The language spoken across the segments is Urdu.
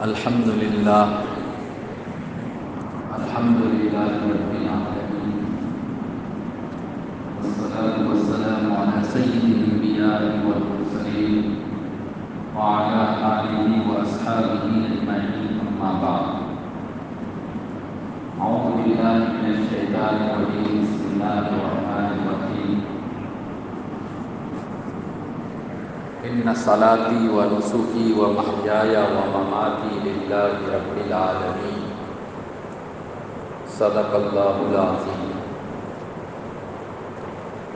الحمد للہ رب العالمین والصلاة والسلام علی سید الانبیاء والمرسلین وعلی آلہ واصحابہ اجمعین، اما بعد۔ اعوذ باللہ من الشیطان الرجیم، بسم اللہ الرحمن الرحیم۔ ان صلاتی و نسکی و محیای و مماتی للہ رب العالمین، صدق اللہ العظیم۔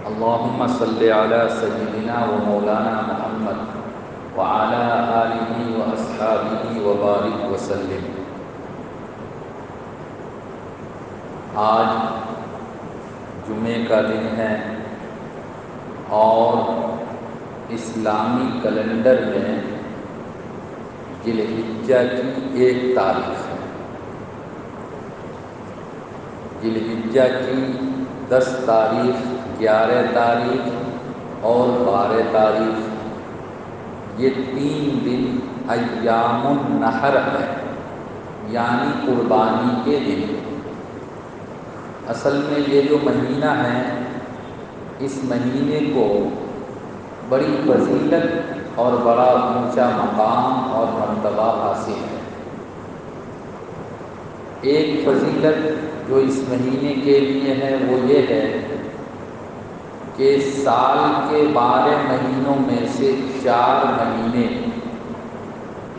اللہم صلی علی سیدنا و مولانا محمد وعلی آلہ و اصحابہ و بارک وسلم۔ آج جمعے کا دن ہے اور اسلامی کیلنڈر میں ذی الحجہ کی 1 تاریخ ہے۔ ذی الحجہ کی 10 تاریخ، 11 تاریخ اور 12 تاریخ، یہ 3 دن ایام النحر ہے، یعنی قربانی کے دن۔ اصل میں یہ جو مہینہ ہے، اس مہینے کو بڑی فضیلت اور بڑا اونچا مقام اور مرتبہ حاصل ہے۔ ایک فضیلت جو اس مہینے کے لیے ہے وہ یہ ہے کہ سال کے 12 مہینوں میں سے 4 مہینے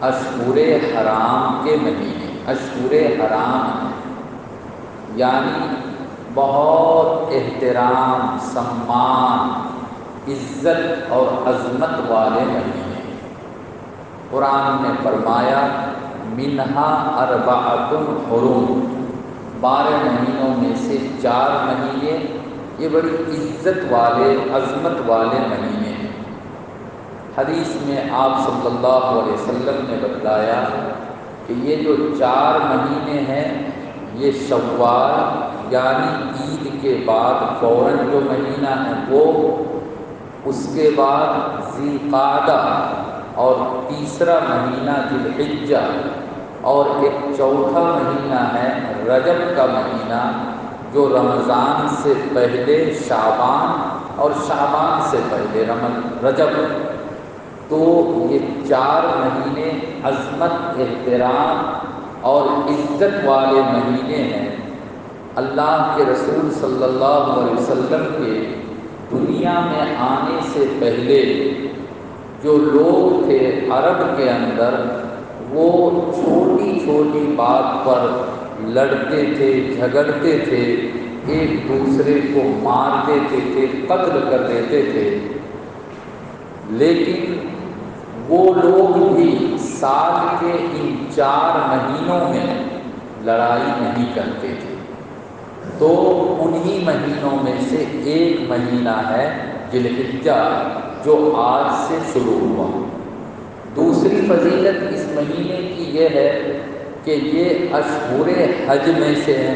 اشہر حرام کے مہینے، اشہر حرام یعنی بہت احترام، سمان، عزت اور عظمت والے مہینے۔ قرآن نے فرمایا منہا اربعۃ حرم، 12 مہینوں میں سے 4 مہینے یہ بڑی عزت والے، عظمت والے مہینے ہیں۔ حدیث میں آپ صلی اللہ علیہ وسلم نے بتلایا کہ یہ جو 4 مہینے ہیں، یہ شوال یعنی عید کے بعد فوراً جو مہینہ ہے وہ، اس کے بعد ذی قعدہ اور تیسرا مہینہ ذی الحجہ، اور ایک چوتھا مہینہ ہے رجب کا مہینہ جو رمضان سے پہلے شعبان اور شعبان سے پہلے رجب۔ تو یہ 4 مہینے عظمت، احترام اور عزت والے مہینے ہیں۔ اللہ کے رسول صلی اللہ علیہ وسلم کے دنیا میں آنے سے پہلے جو لوگ تھے عرب کے اندر، وہ چھوٹی چھوٹی بات پر لڑتے تھے، جھگڑتے تھے، ایک دوسرے کو مار دیتے تھے، قتل کر دیتے تھے، لیکن وہ لوگ بھی سال کے ان 4 مہینوں میں لڑائی نہیں کرتے تھے۔ تو انہی مہینوں میں سے ایک مہینہ ہے ذی الحجہ جو آج سے شروع ہوا۔ دوسری فضیلت اس مہینے کی یہ ہے کہ یہ اشہر حج میں سے ہے۔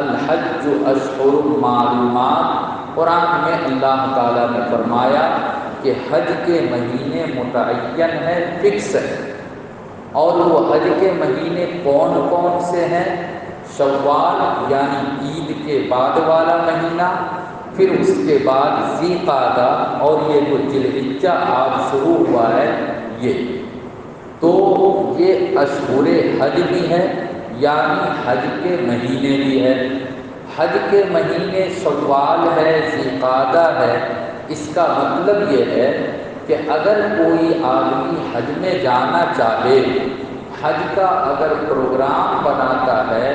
الحج اشہر معلومات، قرآن میں اللہ تعالیٰ نے فرمایا کہ حج کے مہینے متعین ہے، فکس ہے، اور وہ حج کے مہینے کون کون سے ہیں؟ شوال یعنی عید کے بعد والا مہینہ، پھر اس کے بعد ذی قعدہ، اور یہ جو ذی الحجہ آج شروع ہوا ہے یہ۔ تو یہ اشہر حج بھی ہے، یعنی حج کے مہینے بھی ہے۔ حج کے مہینے شوال ہے، ذی قعدہ ہے۔ اس کا مطلب یہ ہے کہ اگر کوئی آدمی حج میں جانا چاہے، حج کا اگر پروگرام بناتا ہے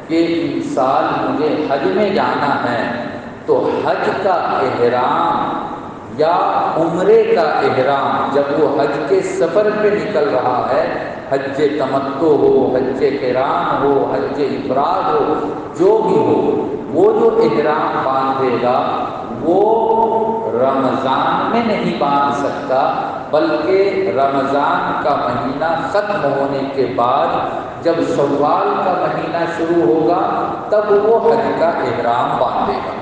کہ اس سال مجھے حج میں جانا ہے، تو حج کا احرام یا عمرے کا احرام جب وہ حج کے سفر پہ نکل رہا ہے، حج تمتع ہو، حج قران ہو، حج افراد ہو، جو بھی ہو، وہ جو احرام باندھے گا وہ رمضان میں نہیں باندھ سکتا، بلکہ رمضان کا مہینہ ختم ہونے کے بعد جب شوال کا مہینہ شروع ہوگا تب وہ حج کا احرام باندھے گا۔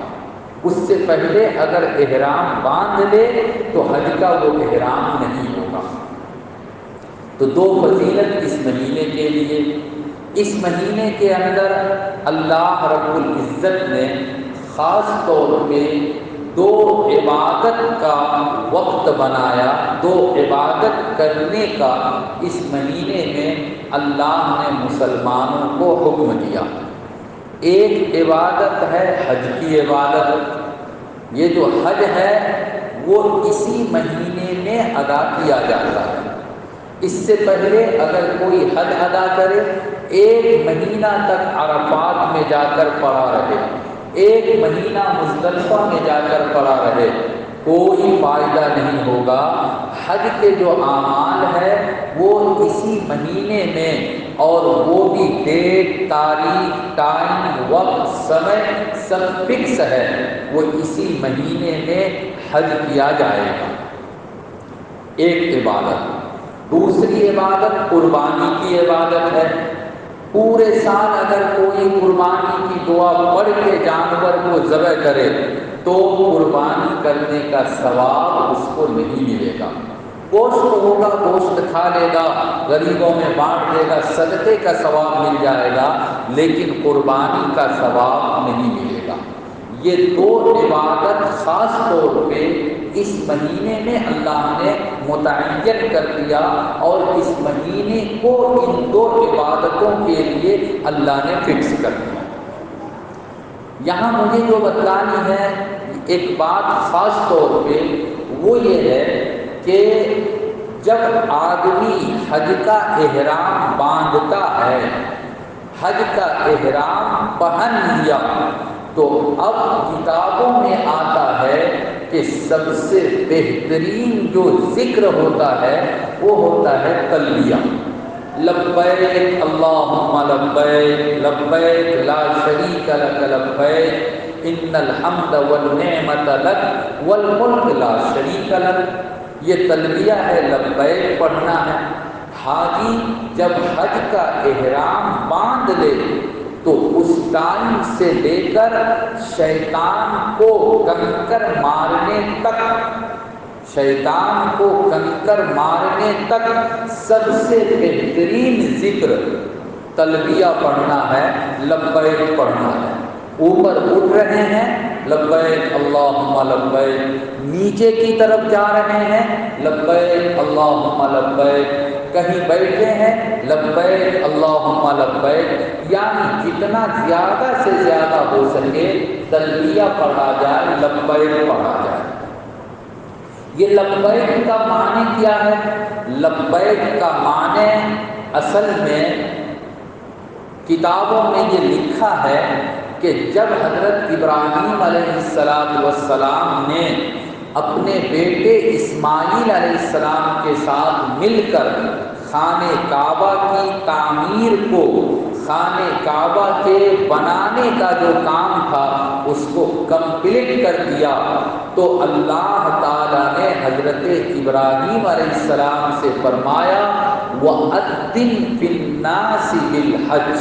اس سے پہلے اگر احرام باندھ لے تو حج کا وہ احرام نہیں ہوگا۔ تو دو فضیلت اس مہینے کے لیے۔ اس مہینے کے اندر اللہ رب العزت نے خاص طور پہ دو عبادت کا وقت بنایا، دو عبادت کرنے کا اس مہینے میں اللہ نے مسلمانوں کو حکم دیا۔ ایک عبادت ہے حج کی عبادت، یہ جو حج ہے وہ اسی مہینے میں ادا کیا جاتا ہے۔ اس سے پہلے اگر کوئی حج ادا کرے، ایک مہینہ تک عرفات میں جا کر پڑا رہے، ایک مہینہ مزدلفہ میں جا کر پڑا رہے، کوئی فائدہ نہیں ہوگا۔ حج کے جو اعمال ہے وہ اسی مہینے میں، اور وہ بھی ڈیٹ، تاریخ، ٹائم، وقت، سمے سب فکس ہے، وہ اسی مہینے میں حج کیا جائے گا۔ ایک عبادت۔ دوسری عبادت قربانی کی عبادت ہے۔ پورے سال اگر کوئی قربانی کی دعا پڑھ کے جانور کو ذبح کرے تو قربانی کرنے کا ثواب اس کو نہیں ملے گا۔ گوشت ہوگا، گوشت کھا لے گا، غریبوں میں بانٹ دے گا، صدقے کا ثواب مل جائے گا، لیکن قربانی کا ثواب نہیں ملے گا۔ یہ دو عبادت خاص طور پہ اس مہینے میں اللہ نے متعین کر دیا، اور اس مہینے کو ان دو عبادتوں کے لیے اللہ نے فکس کر دیا۔ یہاں مجھے جو بتلانی ہے ایک بات خاص طور پہ، وہ یہ ہے کہ جب آدمی حج کا احرام باندھتا ہے، حج کا احرام پہن لیا، تو اب کتابوں میں آتا ہے کہ سب سے بہترین جو ذکر ہوتا ہے وہ ہوتا ہے تلبیہ، لبیک اللہم لبیک لبیک لا شریک لک لبیک ان الحمد والنعمت لک والملک لا شریک لک۔ یہ تلبیہ ہے، لبیک پڑھنا ہے۔ حاجی جب حج کا احرام باندھ لے تو اس ٹائم سے لے کر شیطان کو کنکر مارنے تک، شیطان کو کنکر مارنے تک سب سے بہترین ذکر تلبیہ پڑھنا ہے، لبیک پڑھنا ہے۔ اوپر اٹھ رہے ہیں لبیک اللہم لبیک، نیچے کی طرف جا رہے ہیں لبیک اللہم لبیک، کہیں بیٹھے ہیں لبیک اللہم لبیک، یعنی جتنا زیادہ سے زیادہ ہو سکے تلبیہ پڑھا جائے، لبیک پڑھا جائے۔ یہ لبیک کا معنی کیا ہے؟ لبیک کا معنی اصل میں کتابوں میں یہ لکھا ہے کہ جب حضرت ابراہیم علیہ السلام نے اپنے بیٹے اسماعیل علیہ السلام کے ساتھ مل کر خانہ کعبہ کی تعمیر کو، خانہ کعبہ کے بنانے کا جو کام تھا اس کو کمپلیٹ کر دیا، تو اللہ تعالیٰ نے حضرت ابراہیم علیہ السلام سے فرمایا وَأَذِّن فِي النَّاسِ بِالْحَجِّ،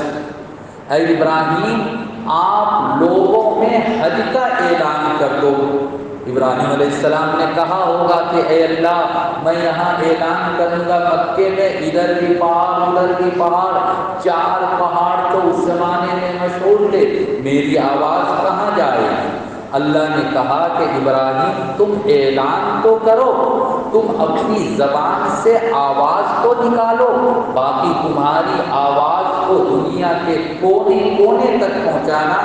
اے ابراہیم آپ لوگوں میں حج کا اعلان کر دو۔ ابراہیم علیہ السلام نے کہا ہوگا کہ اے اللہ میں یہاں اعلان کروں گا مکے میں، ادھر بھی پہاڑ ادھر بھی پہاڑ، 4 پہاڑ تو اس زمانے میں مشہور تھے، میری آواز کہاں جائے؟ اللہ نے کہا کہ ابراہیم تم اعلان تو کرو، تم اپنی زبان سے آواز تو نکالو، باقی تمہاری آواز کو دنیا کے کونے کونے تک پہنچانا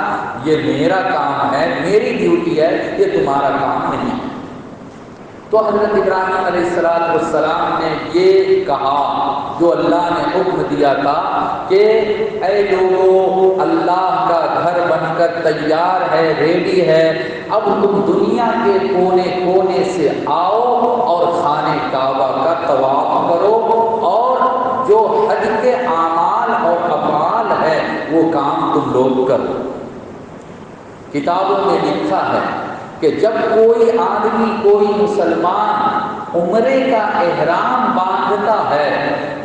یہ میرا کام ہے، میری ڈیوٹی ہے، یہ تمہارا کام نہیں ہے۔ تو حضرت ابراہیم علیہ السلام نے یہ کہا جو اللہ نے حکم دیا تھا کہ اے لوگو اللہ کا گھر بن کر تیار ہے، ریڈی ہے، اب تم دنیا کے کونے کونے سے آؤ اور خانہ کعبہ کا طواف کرو، اور جو حج کے اعمال اور افعال ہے وہ کام تم لوگ کرو۔ کتابوں میں لکھا ہے کہ جب کوئی آدمی، کوئی مسلمان عمرے کا احرام باندھتا ہے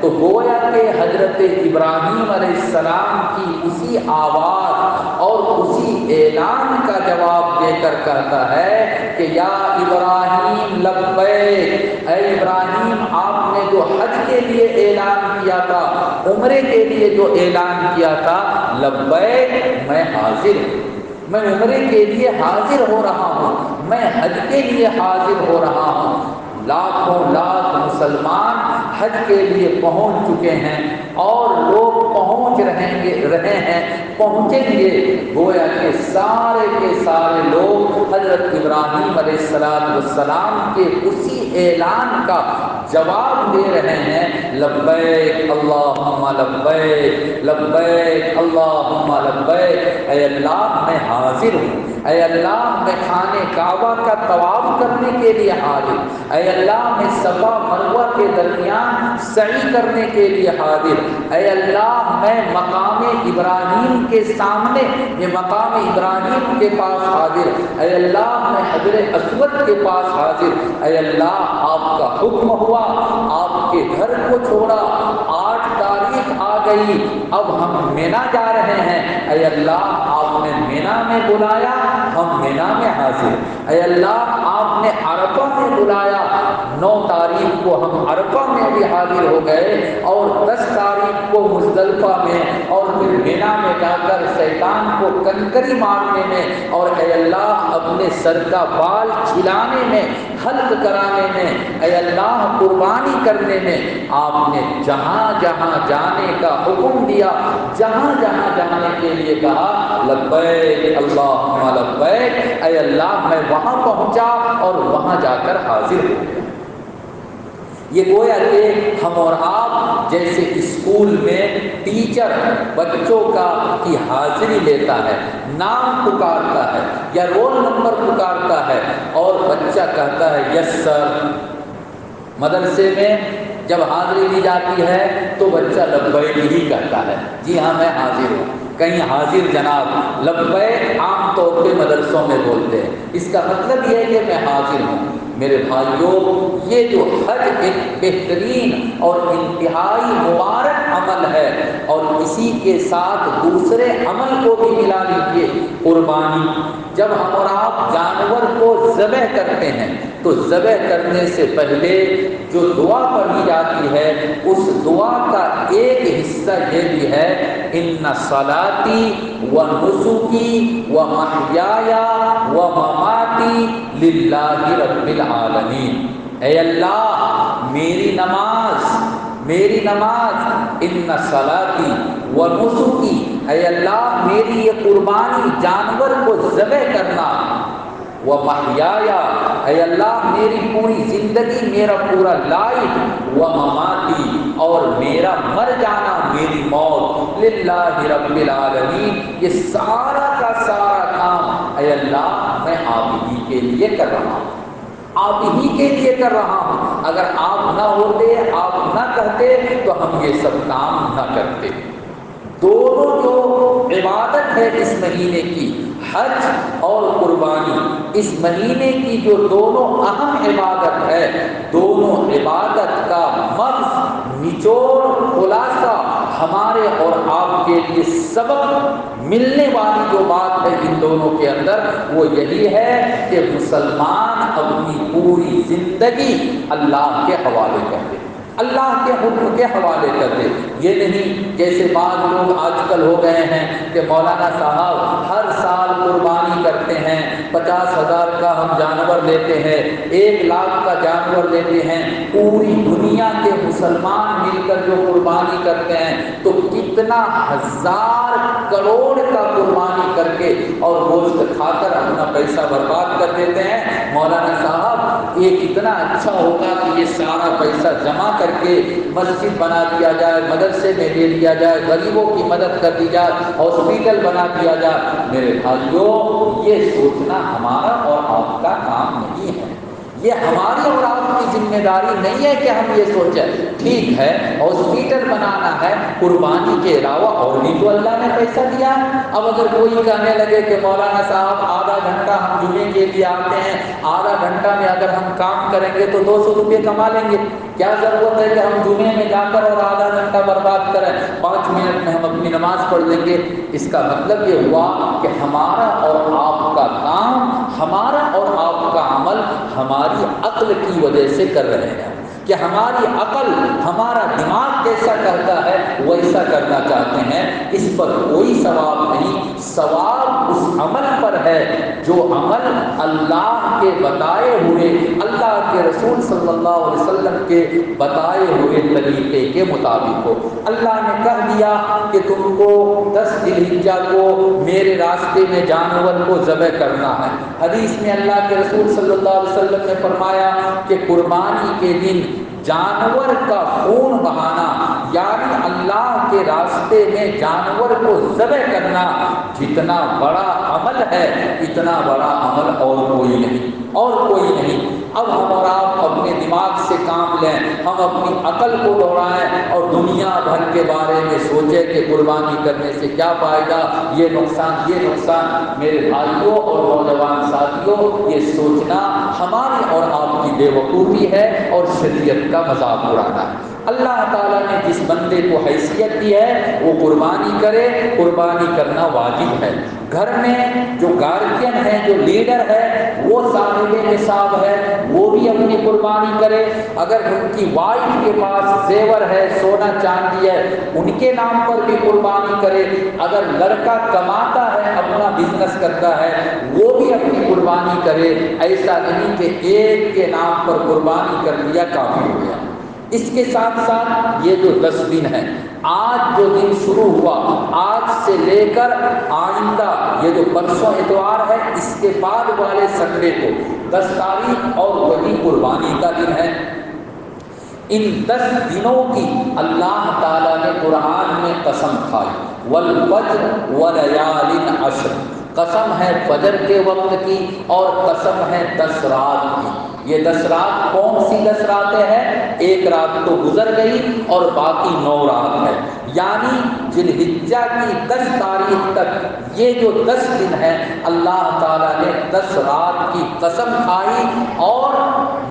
تو گویا کہ حضرت ابراہیم علیہ السلام کی اسی آواز اور اسی اعلان کا جواب دے کر کہتا ہے کہ یا ابراہیم لبیک، اے ابراہیم آپ نے جو حج کے لیے اعلان کیا تھا، عمرے کے لیے جو اعلان کیا تھا، لبیک میں حاضر ہوں، میں عمرے کے لیے حاضر ہو رہا ہوں، میں حج کے لیے حاضر ہو رہا ہوں۔ لاکھوں لاکھ مسلمان حج کے لیے پہنچ چکے ہیں اور لوگ پہنچ رہے ہیں، پہنچیں گے۔ گویا کہ سارے کے سارے لوگ حضرت ابراہیم علیہ السلام کے اسی اعلان کا جواب دے رہے ہیں، لبیک اللہم لبیک، لبیک اللہم لبیک، اے اللہ میں حاضر ہوں، اے اللہ میں خانہ کعبہ کا طواف کرنے کے لیے حاضر، اے اللہ میں صفا مروہ کے درمیان سعی کرنے کے لیے حاضر، اے اللہ میں مقام ابراہیم کے سامنے، یہ مقام ابراہیم کے پاس حاضر، اے اللہ میں حجر اسود کے پاس حاضر، اے اللہ آپ کا حکم ہوا، آپ کے گھر کو چھوڑا، 8 تاریخ آ گئی، اب ہم مینا جا رہے ہیں، اے اللہ آپ نے مینا میں بلایا، ہم مینا میں حاضر، اے اللہ آپ نے عرفہ میں بلایا، 9 تاریخ کو ہم عرفہ میں بھی حاضر ہو گئے اور 10 تاریخ کو مزدلفہ میں اور پھر مینا میں جا کر شیطان کو کنکری مارنے میں اور اے اللہ اپنے سر کا بال چھلانے میں، حلق کرانے میں، اے اللہ قربانی کرنے میں آپ نے جہاں جہاں جانے کا حکم دیا، جہاں جہاں جانے کے لیے کہا، لبیک اللہم لبیک، اے اللہ میں وہاں پہنچا اور وہاں جا کر حاضر ہو گیا۔ یہ گویا کہ ہم اور آپ جیسے اسکول میں ٹیچر بچوں کی حاضری لیتا ہے، نام پکارتا ہے یا رول نمبر پکارتا ہے اور بچہ کہتا ہے یس سر۔ مدرسے میں جب حاضری لی جاتی ہے تو بچہ لبیک ہی کہتا ہے، جی ہاں میں حاضر ہوں، کہیں حاضر جناب، لبیک عام طور پہ مدرسوں میں بولتے ہیں، اس کا مطلب یہ ہے کہ میں حاضر ہوں۔ میرے بھائیوں، یہ جو حج ایک بہترین اور انتہائی مبارک عمل ہے اور اسی کے ساتھ دوسرے عمل کو بھی ملا لیجیے، قربانی۔ جب ہم اور آپ جانور کو ذبح کرتے ہیں تو ذبح کرنے سے پہلے جو دعا پڑھی جاتی ہے اس دعا کا ایک حصہ یہ بھی ہے، ان صلاتی و نسکی و محیای و مماتی للہ رب العالمین۔ اے اللہ میری نماز، ان صلاتی و نسکی، اے اللہ میری یہ قربانی جانور کو ذبح کرنا، و محیایا، اے اللہ میری پوری زندگی، میرا پورا لائف، و مماتی، اور میرا مر جانا، میری موت، للہ رب العالمین، یہ سارا کا سارا کام اے اللہ میں آپ ہی کے لیے کر رہا ہوں، آپ ہی کے لیے کر رہا ہوں۔ اگر آپ نہ ہوتے، آپ نہ کہتے تو ہم یہ سب کام نہ کرتے۔ دونوں جو عبادت ہے اس مہینے کی، حج اور قربانی، اس مہینے کی جو دونوں اہم عبادت ہے، دونوں عبادت کا مغز، نچوڑ، خلاصہ ہمارے اور آپ کے لیے سبق ملنے والی جو بات ہے ان دونوں کے اندر، وہ یہی ہے کہ مسلمان اپنی پوری زندگی اللہ کے حوالے کر دے، اللہ کے حکم کے حوالے کر دے۔ یہ نہیں جیسے بعض لوگ آج کل ہو گئے ہیں کہ مولانا صاحب ہر سال قربانی کرتے ہیں، 50,000 کا ہم جانور لیتے ہیں، 1 لاکھ کا جانور لیتے ہیں، پوری دنیا کے مسلمان مل کر جو قربانی کرتے ہیں تو کتنا 1000 کروڑ کا قربانی کر کے اور گوشت کھا کر اپنا پیسہ برباد کر دیتے ہیں۔ مولانا صاحب یہ کتنا اچھا ہوگا کہ یہ سارا پیسہ جمع کر کے مسجد بنا دیا جائے، مدرسے میں دے دیا جائے، غریبوں کی مدد کر دی جائے، ہاسپٹل بنا دیا جائے۔ میرے بھائیوں، یہ سوچنا ہمارا اور آپ کا کام نہیں ہے، یہ ہماری اور آپ کی ذمہ داری نہیں ہے کہ ہم یہ سوچیں ٹھیک ہے ہاسپٹل بنانا ہے، قربانی کے علاوہ اور بھی تو اللہ نے پیسہ دیا ہے۔ اب اگر کوئی کہنے لگے کہ مولانا صاحب آدھا گھنٹہ ہم جمعے کے لیے آتے ہیں، آدھا گھنٹہ میں اگر ہم کام کریں گے تو 200 روپے کما لیں گے، کیا ضرورت ہے کہ ہم جمعے میں جا کر اور آدھا گھنٹہ برباد کریں، 5 منٹ میں ہم اپنی نماز پڑھ لیں گے؟ اس کا مطلب یہ ہوا کہ ہمارا اور آپ کا کام، ہمارا اور آپ کا عمل ہماری عقل کی وجہ سے کر رہے ہیں کہ ہماری عقل، ہمارا دماغ جیسا کرتا ہے ویسا کرنا چاہتے ہیں۔ اس پر کوئی ثواب نہیں، ثواب اس عمل پر ہے جو عمل اللہ کے بتائے ہوئے، اللہ کے رسول صلی اللہ علیہ وسلم کے بتائے ہوئے طریقے کے مطابق ہو۔ اللہ نے کہہ دیا کہ تم کو 10 ذی الحجہ کو میرے راستے میں جانور کو ذبح کرنا ہے۔ حدیث میں اللہ کے رسول صلی اللہ علیہ وسلم نے فرمایا کہ قربانی کے دن جانور کا خون بہانا، یعنی اللہ کے راستے میں جانور کو ذبح کرنا جتنا بڑا عمل ہے، اتنا بڑا عمل اور کوئی نہیں، اور کوئی نہیں۔ اب ہم اور آپ اپنے دماغ سے کام لیں، ہم اپنی عقل کو دوڑائیں اور دنیا بھر کے بارے میں سوچیں کہ قربانی کرنے سے کیا فائدہ، یہ نقصان، یہ نقصان۔ میرے بھائیوں اور نوجوان ساتھیوں، یہ سوچنا ہماری اور آپ کی بے وقوفی ہے اور شریعت کا مذاق اڑانا ہے۔ اللہ تعالیٰ نے جس بندے کو حیثیت دی ہے وہ قربانی کرے، قربانی کرنا واجب ہے۔ گھر میں جو گارجین ہے، جو لیڈر ہے، وہ صاحب نصاب ہے، وہ بھی اپنی قربانی کرے۔ اگر ان کی وائف کے پاس زیور ہے، سونا چاندی ہے، ان کے نام پر بھی قربانی کرے۔ اگر لڑکا کماتا ہے، اپنا بزنس کرتا ہے، وہ بھی اپنی قربانی کرے۔ ایسا نہیں کہ ایک کے نام پر قربانی کر لیا کافی ہو گیا۔ اس کے ساتھ ساتھ یہ جو 10 دن ہے، آج جو دن شروع ہوا، آج سے لے کر آئندہ یہ جو پرسوں اتوار ہے، اس کے بعد والے سنڈے کو 10 تاریخ اور وہی قربانی کا دن ہے۔ ان 10 دنوں کی اللہ تعالیٰ نے قرآن میں قسم کھائی، والفجر ولیال عشر، قسم ہے فجر کے وقت کی اور قسم ہے 10 رات کی۔ یہ 10 رات کون سی 10 راتیں ہیں؟ ایک رات تو گزر گئی اور باقی 9 رات ہے، یعنی ذی الحجہ کی 10 تاریخ تک یہ جو 10 دن ہیں، اللہ تعالیٰ نے 10 رات کی قسم کھائی۔ اور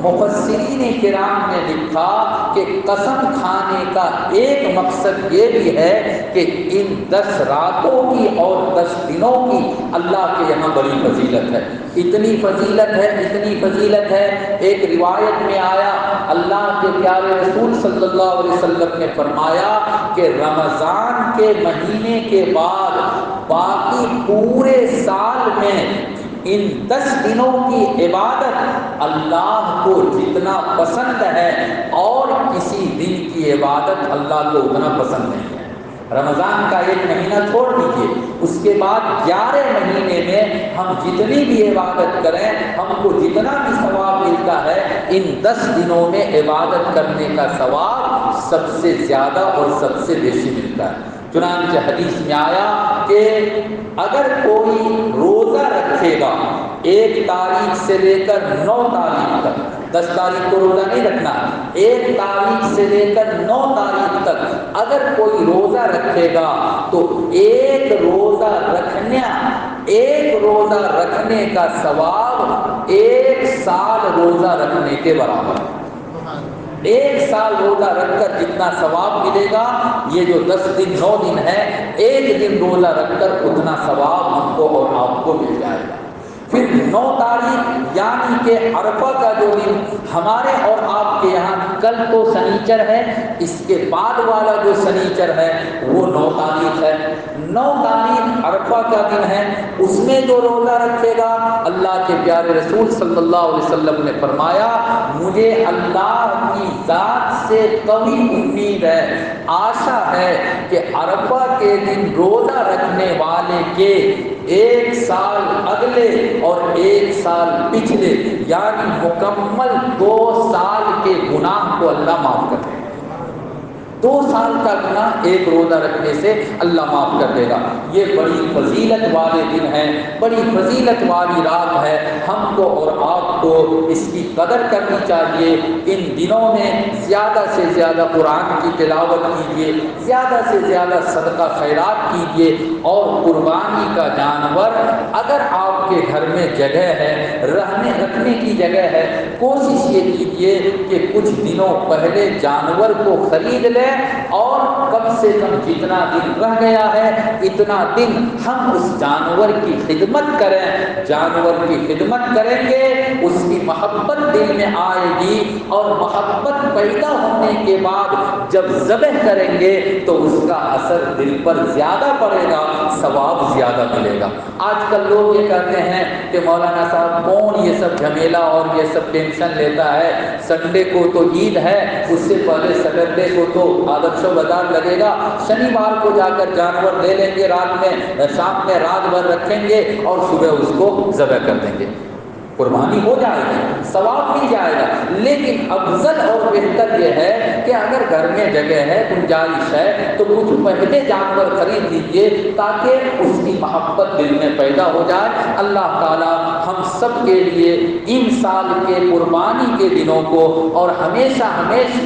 مفسرین کرام نے لکھا کہ قسم کھانے کا ایک مقصد یہ بھی ہے کہ ان 10 راتوں کی اور 10 دنوں کی اللہ کے یہاں بڑی فضیلت ہے۔ اتنی فضیلت ہے، اتنی فضیلت ہے، ایک روایت میں آیا، اللہ کے پیارے رسول صلی اللہ علیہ وسلم نے فرمایا کہ رمضان کے مہینے کے بعد باقی پورے سال میں ان 10 دنوں کی عبادت اللہ کو جتنا پسند ہے اور کسی دن کی عبادت اللہ کو اتنا پسند نہیں ہے۔ رمضان کا ایک مہینہ چھوڑ دیجیے، اس کے بعد 11 مہینے میں ہم جتنی بھی عبادت کریں، ہم کو جتنا بھی ثواب ملتا ہے، ان 10 دنوں میں عبادت کرنے کا ثواب سب سے زیادہ اور سب سے بیشی ملتا ہے۔ چنانچہ حدیث میں آیا کہ اگر کوئی روزہ رکھے گا 1 تاریخ سے لے کر 9 تاریخ تک، 10 تاریخ کو روزہ نہیں رکھنا، 1 تاریخ سے لے کر 9 تاریخ تک اگر کوئی روزہ رکھے گا تو ایک روزہ رکھنے کا ثواب 1 سال روزہ رکھنے کے برابر ہے۔ 1 سال روزہ رکھ کر جتنا ثواب ملے گا، یہ جو 10 دن 9 دن ہے، 1 دن روزہ رکھ کر اتنا ثواب ہم کو اور آپ کو مل جائے گا۔ پھر 9 تاریخ یعنی کہ عرفہ کا جو دن ہمارے اور آپ کے یہاں کل تو سنیچر ہے، اس کے بعد والا جو سنیچر ہے وہ 9 تاریخ ہے۔ 9 تاریخ عرفہ کا دن ہے، اس میں جو روزہ رکھے گا، اللہ کے پیارے رسول صلی اللہ علیہ وسلم نے فرمایا مجھے اللہ کی ذات سے قوی امید ہے، آشا ہے کہ عرفہ کے دن روزہ رکھنے والے کے 1 سال اگلے اور 1 سال پچھلے یعنی مکمل 2 سال کے گناہ کو اللہ معاف کر دے۔ 2 سال کا گناہ ایک روزہ رکھنے سے اللہ معاف کر دے گا۔ یہ بڑی فضیلت والے دن ہیں، بڑی فضیلت والی رات ہے۔ ہم کو اور آپ کو اس کی قدر کرنی چاہیے۔ ان دنوں میں زیادہ سے زیادہ قرآن کی تلاوت کیجیے، زیادہ سے زیادہ صدقہ خیرات کیجیے، اور قربانی کا جانور اگر آپ کے گھر میں جگہ ہے، رکھنے کی جگہ ہے، کوشش یہ کیجیے کہ کچھ دنوں پہلے جانور کو خرید لیں، اور کم سے کم جتنا دن رہ گیا ہے اتنا دن ہم اس جانور کی خدمت کریں۔ جانور کی خدمت کریں گے، اس کی محبت دل میں آئے گی، اور محبت پیدا ہونے کے بعد جب ذبح کریں گے تو اس کا اثر دل پر زیادہ پڑے گا، ثواب زیادہ ملے گا۔ آج کل لوگ یہ کہتے ہیں کہ مولانا صاحب کون یہ سب جھمیلا اور یہ سب ٹینشن لیتا ہے، سنڈے کو تو عید ہے، اس سے پہلے سیٹرڈے کو تو آدرش بازار لگے گا، شنیوار کو جا کر جانور لے لیں گے، رات میں شام میں رات بھر رکھیں گے اور صبح اس کو ذبح کر دیں گے، قربانی ہو جائے گی، ثواب مل جائے گا۔ لیکن افضل اور بہتر یہ ہے کہ اگر گھر میں جگہ ہے، گنجائش ہے، تو کچھ پہلے جانور خرید لیجیے تاکہ اس کی محبت دل میں پیدا ہو جائے۔ اللہ تعالی ہم سب کے لیے ان سال کے قربانی کے دنوں کو اور ہمیشہ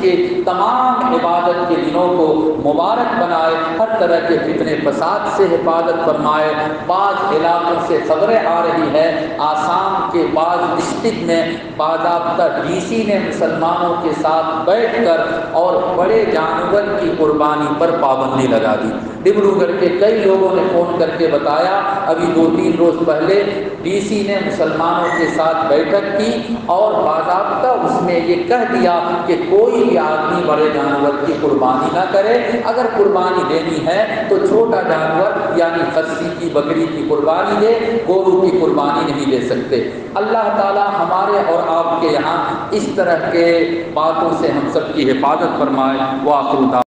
کے تمام عبادت کے دنوں کو مبارک بنائے، ہر طرح کے فتنے فساد سے حفاظت فرمائے۔ بعض علاقوں سے خبریں آ رہی ہے، آسام کے بعض ڈسٹرکٹ میں باضابطہ ڈی سی نے مسلمانوں کے ساتھ بیٹھ کر اور بڑے جانور کی قربانی پر پابندی لگا دی۔ ڈبروگڑھ کے کئی لوگوں نے فون کر کے بتایا، ابھی 2-3 روز پہلے ڈی سی نے مسلمانوں کے ساتھ بیٹھک کی اور باضابطہ اس میں یہ کہہ دیا کہ کوئی بھی آدمی بڑے جانور کی قربانی نہ کرے، اگر قربانی دینی ہے تو چھوٹا جانور یعنی خصی کی، بکری کی قربانی دے، گورو کی قربانی نہیں دے سکتے۔ اللہ تعالی ہمارے اور آپ کے یہاں اس طرح کے باتوں سے ہم سب کی حفاظت فرمائے۔ وآخر